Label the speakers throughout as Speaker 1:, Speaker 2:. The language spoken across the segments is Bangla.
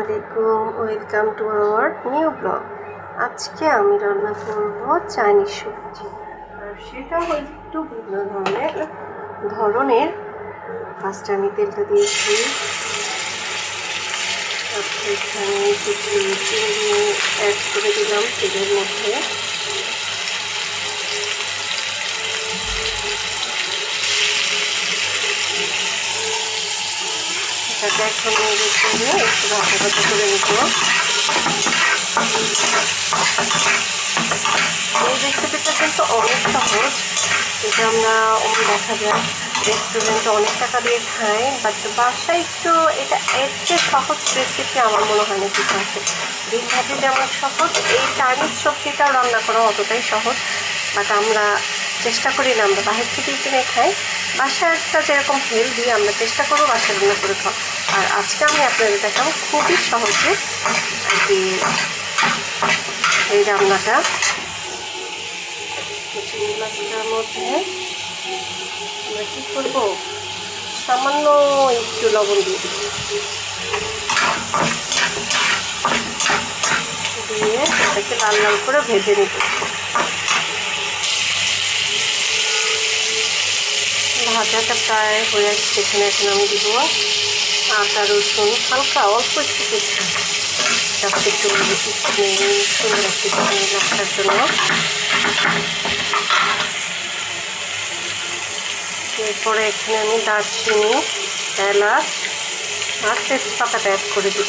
Speaker 1: আলাইকুম, welcome to our new blog. আজকে আমি রান্না করব চাইনিজ সবজি, আর সেটা হয়তো একটু ভিন্ন ধরনের। ফার্স্টে আমি তেলটা দিয়েছি, তারপরে এখানে কিছু চিনি অ্যাড করে দিলাম তেলের মধ্যে। এটাকে এখন নেড়ে চেড়ে একটু ভাজা ভাজা করে নিব। এই রেসিপিটা কিন্তু অনেক সহজ। এটা আমরা দেখা যায় রেস্টুরেন্টে অনেক টাকা দিয়ে খাই, বাট বাসায় একটু এটা এর চেয়ে সহজ রেসিপি আমার মনে হয় না কিছু আছে। ডিম ভাজি যেমন সহজ, এই চাইনিজ সবজিটাও রান্না করা অতটাই সহজ, বাট আমরা চেষ্টা করি না, আমরা বাহির থেকেই কিনে খাই। বাসায় একটা যেরকম হেলদি আমরা চেষ্টা করবো বাসায় রান্না করে খাওয়া। আর আজকে আমি আপনাদের দেখাবো খুবই সহজে আর কি এই রান্নাটা। চিংড়ি মাছটার মধ্যে আমরা কী করবো, সামান্য একটু লবণ দিয়ে দিব, দিয়ে এটাকে লাল লাল করে ভেজে নিব। ভাজাটা প্রায় হয়ে আসছে। এখানে এখন আমি দিব আদা রসুন হালকা অল্প একটু কুচি, যাতে একটু সুন্দর একটু রাখার জন্য। এরপরে এখানে আমি দারচিনি, এলাচ আর তেজপাতাটা অ্যাড করে দিব।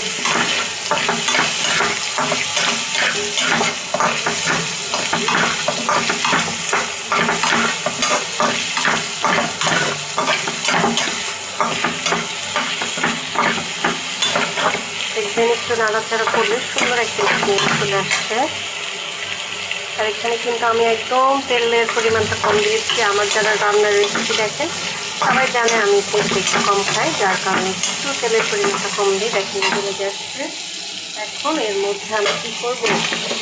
Speaker 1: দেখবেন একটু নাড়াচাড়া করলে সুন্দর একটা স্মেল চলে আসছে। আর এখানে কিন্তু আমি একদম তেলের পরিমাণটা কম দিয়েছি। আমার যারা রান্নার রেসিপি দেখেন সবাই জানে আমি তেলটা একটু কম খাই, যার কারণে একটু তেলের পরিমাণটা কম দিই। দেখেন ভেজে আসছে। এখন এর মধ্যে আমি কী করবো,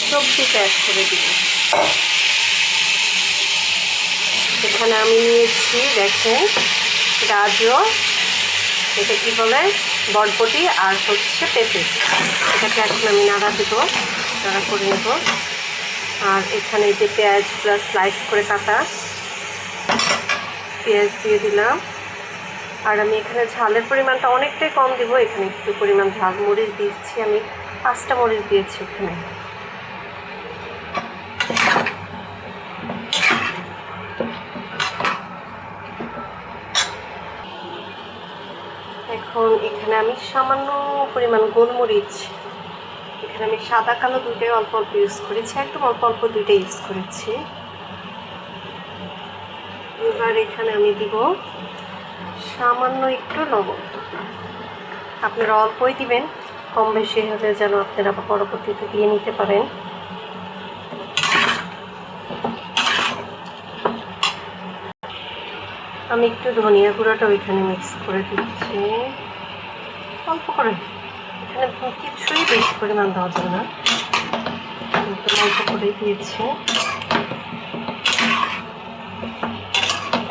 Speaker 1: সবজিটা অ্যাড করে দিব। এখানে আমি নিয়েছি দেখেন গাজর, এটা কী বলে বরবটি, আর হচ্ছে পেঁপে। এটাকে এখন আমি নাড়া দেবো, নাড়া করে নেব। আর এখানে যে পেঁয়াজ প্লাস স্লাইস করে কাটা পেঁয়াজ দিয়ে দিলাম। আর আমি এখানে ঝালের পরিমাণটা অনেকটাই কম দিব, এখানে একটু পরিমাণ ঝাল মরিচ দিচ্ছি, আমি 5টা মরিচ দিয়েছি এখানে। এখন এখানে আমি সামান্য পরিমাণ গোলমরিচ, এখানে আমি সাদা কালো দুইটাই অল্প অল্প ইউজ করেছি, একদম অল্প অল্প দুইটাই ইউজ করেছি। এবার এখানে আমি দিব সামান্য একটু লবণ। আপনারা অল্পই দিবেন, কম বেশি হলে যেন আপনারা পরবর্তীতে দিয়ে নিতে পারেন। আমি একটু ধনিয়া গুঁড়াটাও এখানে মিক্স করে দিচ্ছি অল্প করে। এখানে কিছুই বেশি পরিমাণ দেওয়া যাবে না, অল্প করেই দিয়েছি।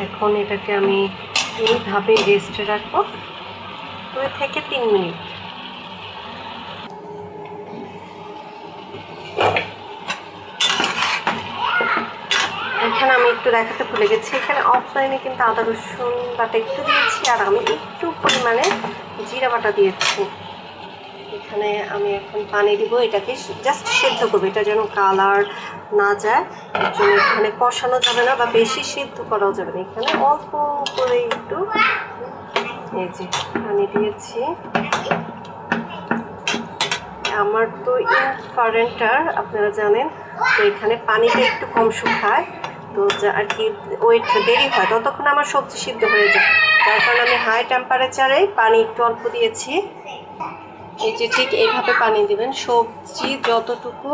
Speaker 1: এখন এটাকে আমি এইভাবে রেস্টে রাখবো 2 থেকে 3 মিনিট। এখানে আমি একটু দেখাতে ভুলে গেছি, এখানে অফলাইনে কিন্তু আদা রসুন বাটা একটু দিয়েছি, আর আমি একটু পরিমাণে জিরা বাটা দিয়েছি। এখানে আমি এখন পানি দিব, এটাকে জাস্ট সেদ্ধ করবো, এটা যেন কালার না যায়, এর জন্য এখানে কষানো যাবে না বা বেশি সেদ্ধ করাও যাবে না। এখানে অল্প করে একটু এই যে পানি দিয়েছি। আমার তো ইনফারেন্টার আপনারা জানেন, তো এখানে পানিটা একটু কম শুকায়, তো আর কি ওয়েট দেরি হয়, ততক্ষণ আমার সবজি সিদ্ধ হয়ে যায়, যার কারণে আমি হাই টেম্পারেচারে পানি একটু অল্প দিয়েছি। এই যে ঠিক এইভাবে পানি দিবেন, সবজি যতটুকু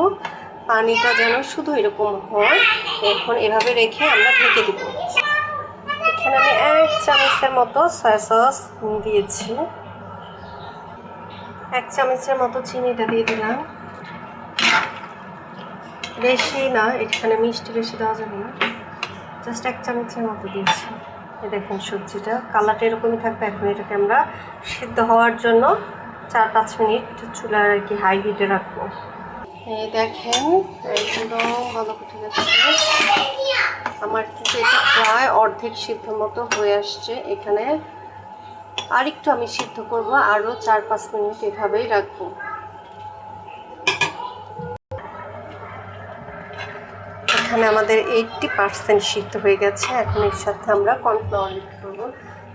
Speaker 1: পানিটা যেন শুধু এরকম হয়। এখন এভাবে রেখে আমরা ঢেকে দিব। এখানে আমি 1 চামচের মতো সয়া সস দিয়েছি, 1 চামচের মতো চিনিটা দিয়ে দিলাম, বেশি না, এখানে মিষ্টি বেশি দেওয়া যাবে না, জাস্ট 1 চামচের মতো দিয়েছি। দেখেন সবজিটা কালারটা এরকমই থাকবে। এখন এটাকে আমরা সিদ্ধ হওয়ার জন্য 4-5 মিনিট চুলার আর কি হাই হিটে রাখবো। এই দেখেন একদম ভালো ফুটে যাচ্ছে। আমার কিন্তু এটা প্রায় অর্ধেক সিদ্ধ মতো হয়ে আসছে। এখানে আরেকটু আমি সিদ্ধ করব, আরও 4-5 মিনিট এভাবেই রাখবো। এখানে আমাদের 80% সিদ্ধ হয়ে গেছে। এখন এর সাথে আমরা কর্নফ্লাওয়ার মিক্স করবো।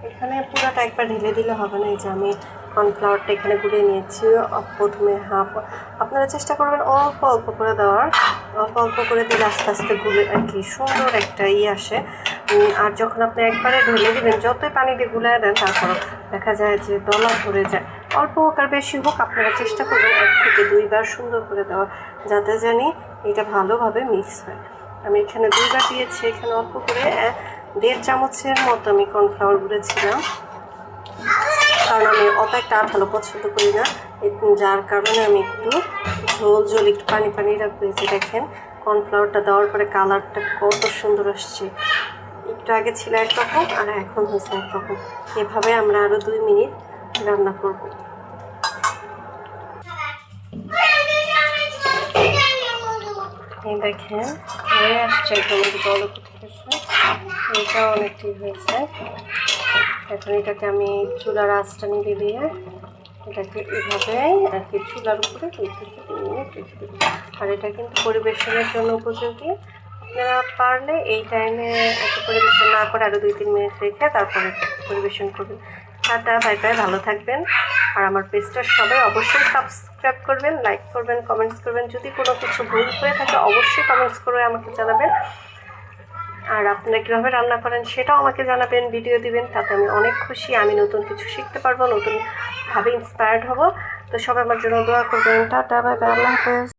Speaker 1: এখানে পুরোটা একবার ঢেলে দিলে হবে না। এই যে আমি কর্নফ্লাওয়ারটা এখানে গুলে নিয়েছি। প্রথমে হাফ, আপনারা চেষ্টা করবেন অল্প অল্প করে দেওয়ার। অল্প অল্প করে দিলে আস্তে আস্তে গুলে আর কি সুন্দর একটা আসে। আর যখন আপনি একবারে ঢেলে দেবেন, যতই পানি দিয়ে গুলায় দেন তারপরও দেখা যায় যে দলা ধরে যায়। অল্প হোক আর বেশি হোক আপনারা চেষ্টা করবেন 1 থেকে 2 বার সুন্দর করে দেওয়ার, যাতে জানি এটা ভালোভাবে মিক্স হয়। আমি এখানে 2 বার দিয়েছি। এখানে অল্প করে 1.5 চামচের মতো আমি কর্নফ্লাওয়ার গুলেছিলাম, কারণ আমি অত একটা আঠালো পছন্দ করি না, যার কারণে আমি একটু ঝোল ঝোল একটু পানি পানি রাখবো। যে দেখেন কর্নফ্লাওয়ারটা দেওয়ার পরে কালারটা কত সুন্দর আসছে। একটু আগে ছিল একরকম আর এখন হয়েছে একরকম। এভাবে আমরা আরও 2 মিনিট রান্না করব। এই দেখেন হয়ে আসছে একদম বড় উঠে গেছে। এটাও অনেকটাই হয়েছে। এখন এটাকে আমি চুলার আঁচটা নিভে দিয়ে এটাকে এভাবে আর কি চুলার উপরে 2 থেকে 3 মিনিট রেখে দেবো। আর এটা কিন্তু পরিবেশনের জন্য উপযোগী। আপনারা পারলে এই টাইমে একটা পরিবেশন না করে আরও 2-3 মিনিট রেখে তারপরে পরিবেশন করবেন। টাটা, বাই বাই, ভালো থাকবেন। আর আমার পেজটা সবাই অবশ্যই সাবস্ক্রাইব করবেন, লাইক করবেন, কমেন্টস করবেন। যদি কোনো কিছু ভুল হয়ে থাকে অবশ্যই কমেন্টস করে আমাকে জানাবেন। আর আপনারা কীভাবে রান্না করেন সেটাও আমাকে জানাবেন, ভিডিও দিবেন, তাতে আমি অনেক খুশি। আমি নতুন কিছু শিখতে পারবো, নতুনভাবে ইন্সপায়ার্ড হব। তো সবাই আমার জন্য দোয়া করবেন। টাটা, বাই বাই, আল্লাহ হাফেজ।